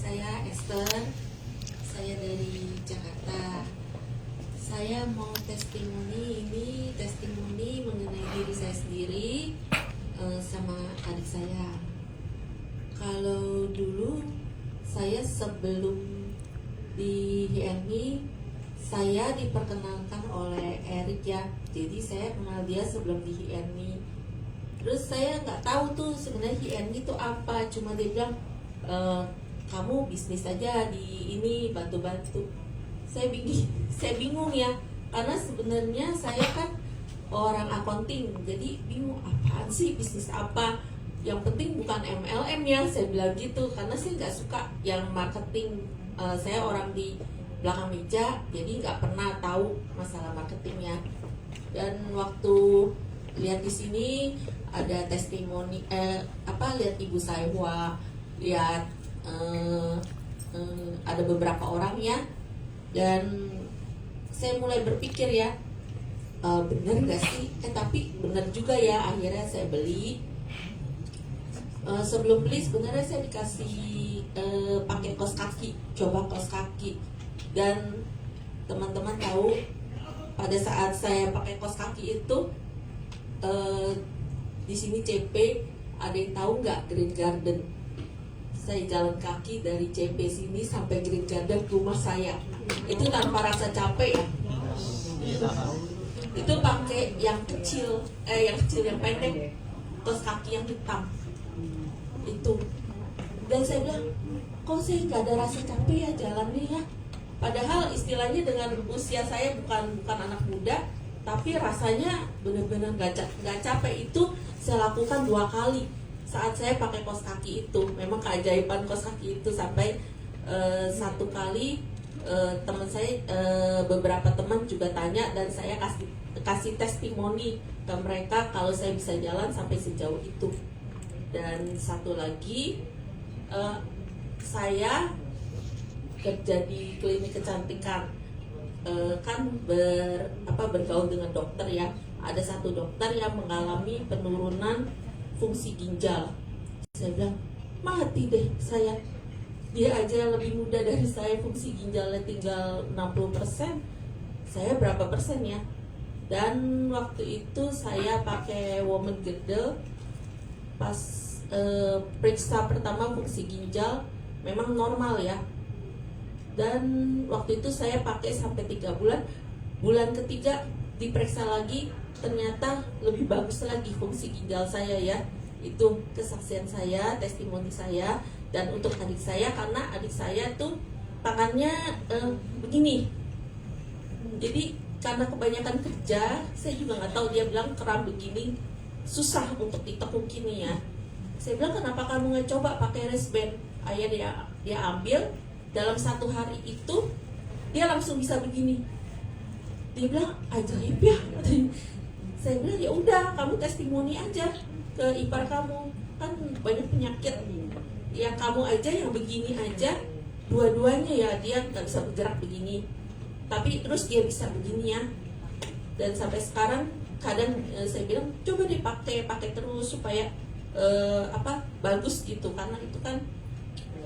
saya Esther, saya dari Jakarta. Saya mau testimoni mengenai diri saya sendiri sama adik saya. Kalau dulu saya sebelum di HMI, saya diperkenalkan oleh Erik ya. Jadi saya kenal dia sebelum di HMI. Terus saya nggak tahu tuh sebenarnya HMI itu apa. Cuma dia bilang kamu bisnis aja di ini bantu-bantu. Saya bingung ya, karena sebenarnya saya kan orang accounting, jadi bingung apaan sih bisnis apa. Yang penting bukan MLM ya, saya bilang gitu, karena saya nggak suka yang marketing. Saya orang di belakang meja, jadi nggak pernah tahu masalah marketingnya. Dan waktu lihat di sini ada testimoni, lihat Ibu Saiwa, lihat ada beberapa orang ya, dan saya mulai berpikir ya, bener nggak sih? Tapi bener juga ya, akhirnya saya beli. Sebelum beli sebenarnya saya dikasih pakai kaos kaki, coba kaos kaki, dan teman-teman tahu pada saat saya pakai kaos kaki itu di sini CP, ada yang tahu nggak Green Garden? Saya jalan kaki dari CP sini sampai Green Garden ke rumah saya, itu tanpa rasa capek ya. Itu pakai yang kecil yang pendek, kaos kaki yang hitam itu. Dan saya bilang, kok saya nggak ada rasa capek ya jalannya ya. Padahal istilahnya dengan usia saya bukan anak muda, tapi rasanya benar-benar nggak capek. Itu saya lakukan 2 kali saat saya pakai kaos kaki itu. Memang keajaiban kaos kaki itu, sampai 1 kali teman saya, beberapa teman juga tanya, dan saya kasih testimoni ke mereka kalau saya bisa jalan sampai sejauh itu. Dan 1 lagi, saya kerja di klinik kecantikan, kan bergaul dengan dokter ya. Ada 1 dokter yang mengalami penurunan fungsi ginjal. Saya bilang, mati deh saya. Dia aja lebih muda dari saya, fungsi ginjalnya tinggal 60%. Saya berapa persen ya? Dan waktu itu saya pakai woman girdle. Pas periksa pertama fungsi ginjal memang normal ya. Dan waktu itu saya pakai sampai 3 bulan. Bulan ketiga diperiksa lagi, ternyata lebih bagus lagi fungsi ginjal saya ya. Itu kesaksian saya, testimoni saya. Dan untuk adik saya, karena adik saya tuh tangannya begini. Jadi karena kebanyakan kerja, saya juga nggak tahu, dia bilang kram begini susah untuk ditekuk ini ya. Saya bilang, kenapa kamu nggak coba pakai wristband? Ayah dia ambil, dalam 1 hari itu dia langsung bisa begini. Dia bilang ajaib ya. Saya bilang ya udah, kamu testimoni aja ke ipar kamu, kan banyak penyakit ya, kamu aja yang begini aja, dua-duanya ya, dia nggak bisa bergerak begini, tapi terus dia bisa begini ya. Dan sampai sekarang kadang saya bilang coba dipakai terus supaya bagus gitu, karena itu kan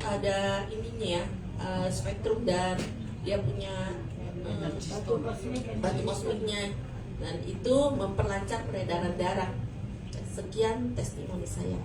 ada ininya ya, spektrum, dan dia punya batu kosmiknya, dan itu memperlancar peredaran darah. Sekian testimoni saya.